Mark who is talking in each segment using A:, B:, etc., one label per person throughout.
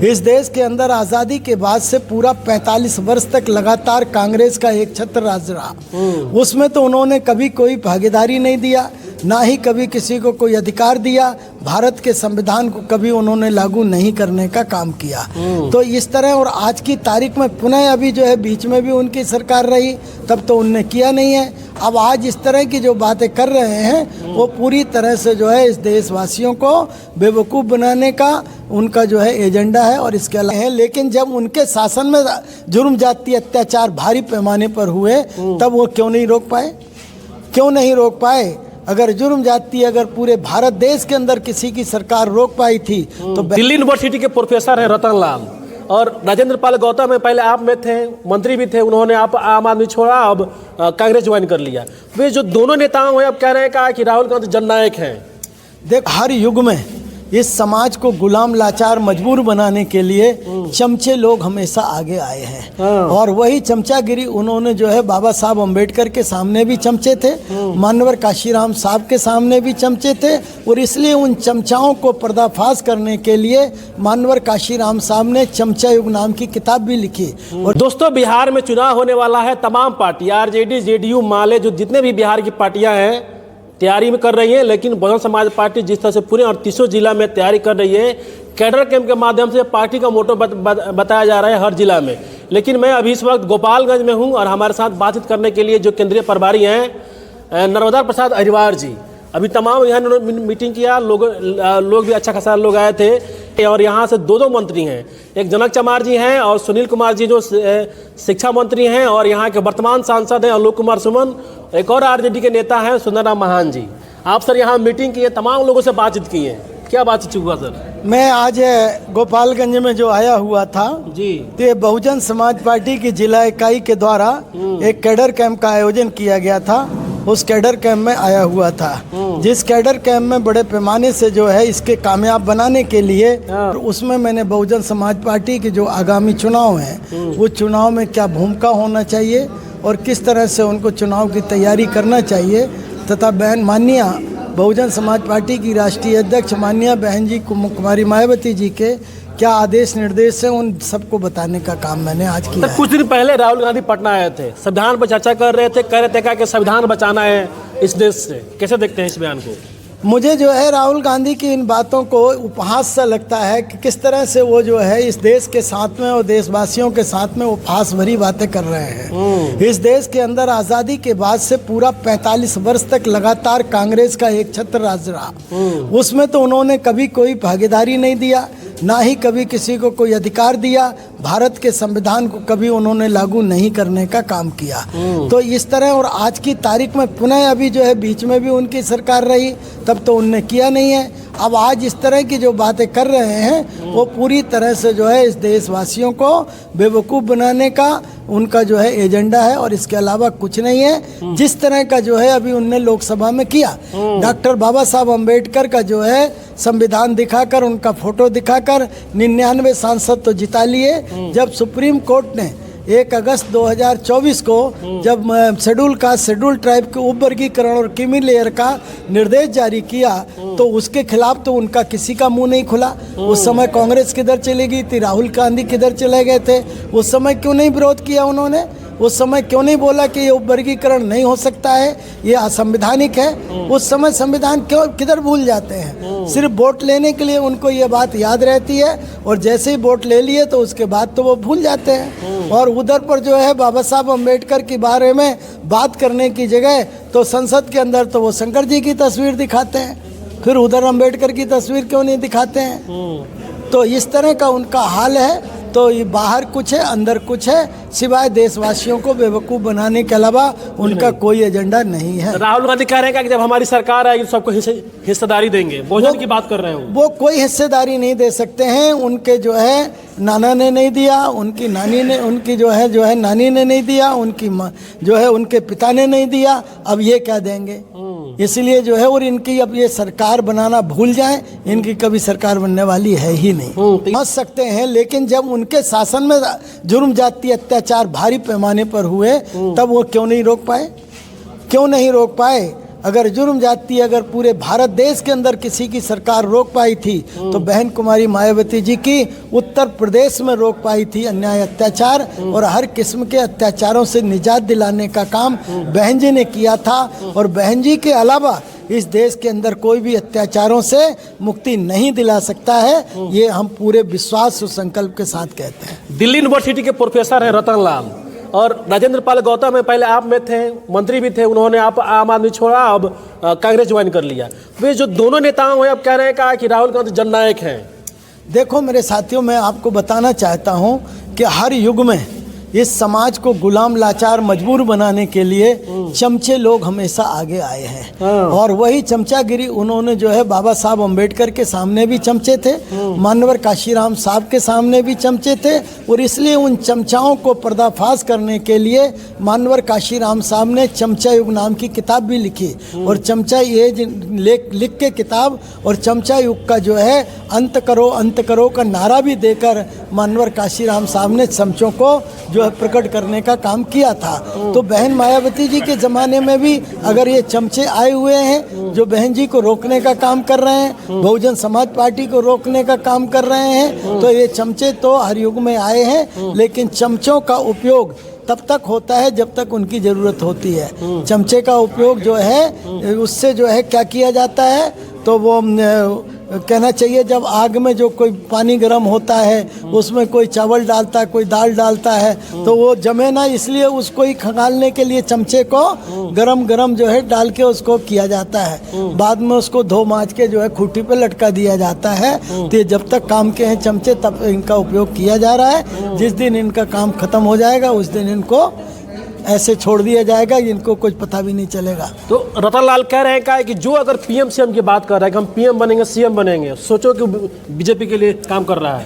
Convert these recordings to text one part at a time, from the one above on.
A: इस देश के अंदर आज़ादी के बाद से पूरा 45 वर्ष तक लगातार कांग्रेस का एक छत्र राज रहा। उसमें तो उन्होंने कभी कोई भागीदारी नहीं दिया, ना ही कभी किसी को कोई अधिकार दिया। भारत के संविधान को कभी उन्होंने लागू नहीं करने का काम किया। तो इस तरह, और आज की तारीख में पुनः अभी जो है बीच में भी उनकी सरकार रही, तब तो उनने किया नहीं है। अब आज इस तरह की जो बातें कर रहे हैं वो पूरी तरह से जो है इस देशवासियों को बेवकूफ़ बनाने का उनका जो है एजेंडा है। और इसके अलावा है, लेकिन जब उनके शासन में जुर्म जाति अत्याचार भारी पैमाने पर हुए तब वो क्यों नहीं रोक पाए? क्यों नहीं रोक पाए? अगर जुर्म जाति अगर पूरे भारत देश के अंदर किसी की सरकार रोक पाई थी तो
B: दिल्ली यूनिवर्सिटी के प्रोफेसर हैं रतन लाल और राजेंद्र पाल गौतम में पहले आप में थे, मंत्री भी थे, उन्होंने आप आम आदमी छोड़ा, अब कांग्रेस ज्वाइन कर लिया। वे जो दोनों नेताओं हैं अब कह रहे हैं कि राहुल गांधी जननायक हैं।
A: देख, हर युग में इस समाज को गुलाम लाचार मजबूर बनाने के लिए चमचे लोग हमेशा आगे आए हैं। और वही चमचागिरी उन्होंने जो है बाबा साहब अम्बेडकर के सामने भी चमचे थे, मानवर काशीराम साहब के सामने भी चमचे थे। और इसलिए उन चमचाओं को पर्दाफाश करने के लिए मानवर काशीराम साहब ने चमचा युग नाम की किताब भी लिखी।
B: और दोस्तों, बिहार में चुनाव होने वाला है। तमाम पार्टी आरजेडी, जेडीयू, माले, जो जितने भी बिहार की पार्टियां हैं तैयारी में कर रही है। लेकिन बहुजन समाज पार्टी जिस तरह से पूरे 38 जिला में तैयारी कर रही है, कैडर कैंप के माध्यम से पार्टी का मोटो बताया जा रहा है हर जिला में। लेकिन मैं अभी इस वक्त गोपालगंज में हूं और हमारे साथ बातचीत करने के लिए जो केंद्रीय प्रभारी हैं नर्मदा प्रसाद अहिरवार जी, अभी तमाम यहाँ मीटिंग किया। लोग भी अच्छा खासा लोग आए थे। और यहाँ से दो मंत्री हैं, एक जनक चमार जी हैं और सुनील कुमार जी जो शिक्षा मंत्री हैं, और यहाँ के वर्तमान सांसद हैं आलोक कुमार सुमन। एक और आरजेडी के नेता हैं सुंदरराम महान जी। आप सर यहाँ मीटिंग की है, तमाम लोगों से बातचीत की है, क्या बातचीत हुआ सर?
A: मैं आज गोपालगंज में जो आया हुआ था
B: जी,
A: तो ये बहुजन समाज पार्टी की जिला इकाई के द्वारा एक कैडर कैंप का आयोजन किया गया था। उस कैडर कैंप में आया हुआ था, जिस कैडर कैंप में बड़े पैमाने से जो है इसके कामयाब बनाने के लिए उसमें मैंने बहुजन समाज पार्टी के जो आगामी चुनाव हैं वो चुनाव में क्या भूमिका होना चाहिए और किस तरह से उनको चुनाव की तैयारी करना चाहिए, तथा बहन माननीय बहुजन समाज पार्टी की राष्ट्रीय अध्यक्ष माननीय बहन जी कुमारी मायावती जी के क्या आदेश निर्देश है, उन सबको बताने का काम मैंने आज किया।
B: कुछ दिन पहले राहुल गांधी पटना आए थे, संविधान पर चर्चा कर रहे थे, कह रहे थे कि संविधान बचाना है इस देश से। कैसे देखते हैं इस बयान को?
A: मुझे जो है राहुल गांधी की इन बातों को उपहास सा लगता है कि किस तरह से वो जो है इस देश के साथ में और देशवासियों के साथ में उपहास भरी बातें कर रहे हैं। इस देश के अंदर आज़ादी के बाद से पूरा 45 वर्ष तक लगातार कांग्रेस का एक छत्र राज रहा। उसमें तो उन्होंने कभी कोई भागीदारी नहीं दिया, ना ही कभी किसी को कोई अधिकार दिया। भारत के संविधान को कभी उन्होंने लागू नहीं करने का काम किया। तो इस तरह, और आज की तारीख में पुनः अभी जो है बीच में भी उनकी सरकार रही, तब तो उनने किया नहीं है। अब आज इस तरह की जो बातें कर रहे हैं वो पूरी तरह से जो है इस देशवासियों को बेवकूफ़ बनाने का उनका जो है एजेंडा है। और इसके अलावा कुछ नहीं है। जिस तरह का जो है अभी उनने लोकसभा में किया, डॉक्टर बाबा साहब अम्बेडकर का जो है संविधान दिखाकर, उनका फोटो दिखाकर 99 सांसद तो जिता लिए। जब सुप्रीम कोर्ट ने 1 अगस्त 2024 को जब शेड्यूल कास्ट शेड्यूल ट्राइब के उपवर्गीकरण और क्रीमी लेयर का निर्देश जारी किया तो उसके खिलाफ तो उनका किसी का मुंह नहीं खुला। उस समय कांग्रेस किधर चली गई थी, राहुल गांधी किधर चले गए थे? उस समय क्यों नहीं विरोध किया उन्होंने? उस समय क्यों नहीं बोला कि ये उपवर्गीकरण नहीं हो सकता है, ये असंवैधानिक है? उस समय संविधान क्यों किधर भूल जाते हैं? सिर्फ वोट लेने के लिए उनको ये बात याद रहती है और जैसे ही वोट ले लिए तो उसके बाद तो वो भूल जाते हैं। और उधर पर जो है बाबा साहब अम्बेडकर के बारे में बात करने की जगह तो संसद के अंदर तो वो शंकर जी की तस्वीर दिखाते हैं, फिर उधर अम्बेडकर की तस्वीर क्यों नहीं दिखाते हैं? तो इस तरह का उनका हाल है। तो ये बाहर कुछ है, अंदर कुछ है, सिवाय देशवासियों को बेवकूफ़ बनाने के अलावा उनका कोई एजेंडा नहीं है।
B: राहुल गांधी कह रहे हैं कि जब हमारी सरकार आएगी तो सबको हिस्सेदारी देंगे, भोजन की बात कर रहे हैं।
A: वो कोई हिस्सेदारी नहीं दे सकते हैं। उनके जो है नाना ने नहीं दिया, उनकी नानी ने, उनकी जो है नानी ने नहीं दिया, उनकी जो है उनके पिता ने नहीं दिया, अब ये क्या देंगे? इसलिए जो है, और इनकी अब ये सरकार बनाना भूल जाएं, इनकी कभी सरकार बनने वाली है ही नहीं। समझ सकते हैं, लेकिन जब उनके शासन में जुर्म जाति अत्याचार भारी पैमाने पर हुए तब वो क्यों नहीं रोक पाए? क्यों नहीं रोक पाए? अगर जुर्म जाति अगर पूरे भारत देश के अंदर किसी की सरकार रोक पाई थी तो बहन कुमारी मायावती जी की उत्तर प्रदेश में रोक पाई थी अन्याय अत्याचार, और हर किस्म के अत्याचारों से निजात दिलाने का काम बहन जी ने किया था। और बहन जी के अलावा इस देश के अंदर कोई भी अत्याचारों से मुक्ति नहीं दिला सकता है, ये हम पूरे विश्वास और संकल्प के साथ कहते हैं।
B: दिल्ली यूनिवर्सिटी के प्रोफेसर हैं रतन लाल और राजेंद्र पाल गौतम में पहले आप में थे, मंत्री भी थे, उन्होंने आप आम आदमी छोड़ा, अब कांग्रेस ज्वाइन कर लिया। वे जो दोनों नेताओं हैं अब कह रहे हैं कि राहुल गांधी जननायक हैं।
A: देखो मेरे साथियों, मैं आपको बताना चाहता हूं कि हर युग में इस समाज को गुलाम लाचार मजबूर बनाने के लिए चमचे लोग हमेशा आगे आए हैं, और वही चमचागिरी उन्होंने जो है बाबा साहब अम्बेडकर के सामने भी चमचे थे, मानवर काशीराम साहब के सामने भी चमचे थे, और इसलिए उन चमचाओं को पर्दाफाश करने के लिए मानवर काशीराम साहब ने चमचा युग नाम की किताब भी लिखी, और चमचा ये लिख के किताब और चमचा युग का जो है अंत करो का नारा भी देकर मानवर काशीराम साहब ने चमचों को जो है प्रकट करने का काम किया था। तो बहन मायावती जी के ज़माने में भी अगर ये चमचे आए हुए हैं जो बहन जी को रोकने का काम कर रहे हैं, बहुजन समाज पार्टी को रोकने का काम कर रहे हैं, तो ये चमचे तो हर युग में आए हैं, लेकिन चमचों का उपयोग तब तक होता है जब तक उनकी ज़रूरत होती है। चमचे का उपयोग जो है उससे जो है क्या किया जाता है, तो वो कहना चाहिए जब आग में जो कोई पानी गर्म होता है उसमें कोई चावल डालता है, कोई दाल डालता है, तो वो जमे ना, इसलिए उसको ही खंगालने के लिए चमचे को गरम जो है डाल के उसको किया जाता है। बाद में उसको धो माँज के जो है खूंटी पे लटका दिया जाता है। तो ये जब तक काम के हैं चमचे तब इनका उपयोग किया जा रहा है। जिस दिन इनका काम खत्म हो जाएगा उस दिन इनको ऐसे छोड़ दिया जाएगा, इनको कुछ पता भी नहीं चलेगा।
B: तो रतन लाल कह रहे हैं कि जो अगर पीएम सीएम की बात कर रहा है कि हम पीएम बनेंगे सीएम बनेंगे, सोचो कि बीजेपी के लिए काम कर रहा है।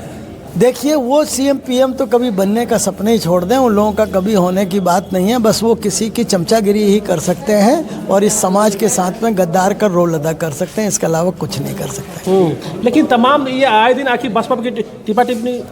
A: देखिए वो सीएम पीएम तो कभी बनने का सपना ही छोड़ दें, उन लोगों का कभी होने की बात नहीं है। बस वो किसी की चमचागिरी ही कर सकते हैं और इस समाज के साथ में गद्दार का रोल अदा कर सकते हैं, इसके अलावा कुछ नहीं कर सकते।
B: लेकिन तमाम ये आए दिन आखिर बसपा की टिप्पा टिप्पणी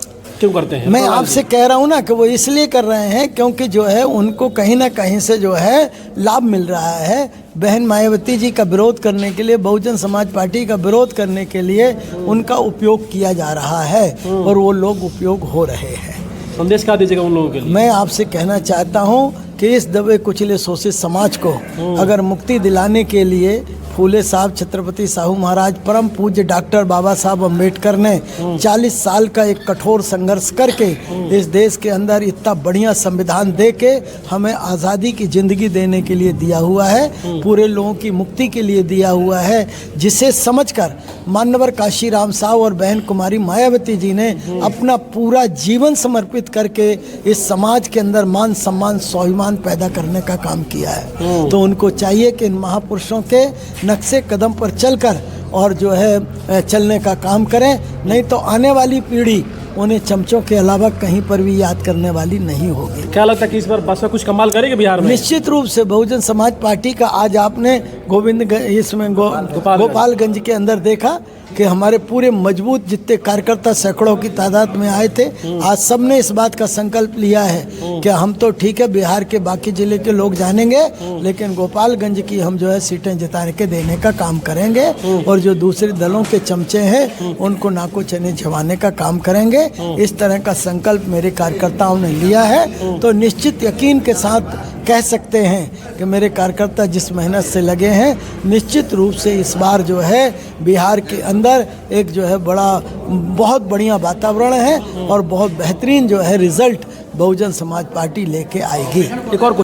B: क्यों करते हैं?
A: मैं आपसे कह रहा हूँ ना कि वो इसलिए कर रहे हैं क्योंकि जो है उनको कहीं ना कहीं से जो है लाभ मिल रहा है। बहन मायावती जी का विरोध करने के लिए, बहुजन समाज पार्टी का विरोध करने के लिए उनका उपयोग किया जा रहा है और वो लोग उपयोग हो रहे हैं।
B: संदेश क्या दीजिएगा उन लोगों के लिए?
A: मैं आपसे कहना चाहता हूँ कि इस दबे कुचले शोषित समाज को अगर मुक्ति दिलाने के लिए फूले साहब छत्रपति साहू महाराज परम पूज्य डॉक्टर बाबा साहब अम्बेडकर ने 40 साल का एक कठोर संघर्ष करके इस देश के अंदर इतना बढ़िया संविधान दे के हमें आज़ादी की ज़िंदगी देने के लिए दिया हुआ है, पूरे लोगों की मुक्ति के लिए दिया हुआ है, जिसे समझकर मानवर काशीराम साहब और बहन कुमारी मायावती जी ने अपना पूरा जीवन समर्पित करके इस समाज के अंदर मान सम्मान स्वाभिमान पैदा करने का काम किया है। तो उनको चाहिए कि इन महापुरुषों के नक्शे कदम पर चलकर और जो है चलने का काम करें, नहीं तो आने वाली पीढ़ी उन्हें चमचों के अलावा कहीं पर भी याद करने वाली नहीं होगी।
B: क्या लगता है कि इस बार बसपा कुछ कमाल करेगी बिहार में?
A: निश्चित रूप से बहुजन समाज पार्टी का आज आपने गोपालगंज के अंदर देखा कि हमारे पूरे मजबूत जितने कार्यकर्ता सैकड़ों की तादाद में आए थे, आज सब ने इस बात का संकल्प लिया है कि हम तो ठीक है बिहार के बाकी जिले के लोग जानेंगे, लेकिन गोपालगंज की हम जो है सीटें जिता के देने का काम करेंगे और जो दूसरे दलों के चमचे हैं उनको नाको चने झवाने का काम करेंगे। इस तरह का संकल्प मेरे कार्यकर्ताओं ने लिया है। तो निश्चित यकीन के साथ कह सकते हैं कि मेरे कार्यकर्ता जिस मेहनत से लगे हैं, निश्चित रूप से इस बार जो है बिहार के अंदर एक जो है बहुत बढ़िया वातावरण है और बहुत बेहतरीन जो है रिजल्ट बहुजन समाज पार्टी लेके आएगी।
B: एक और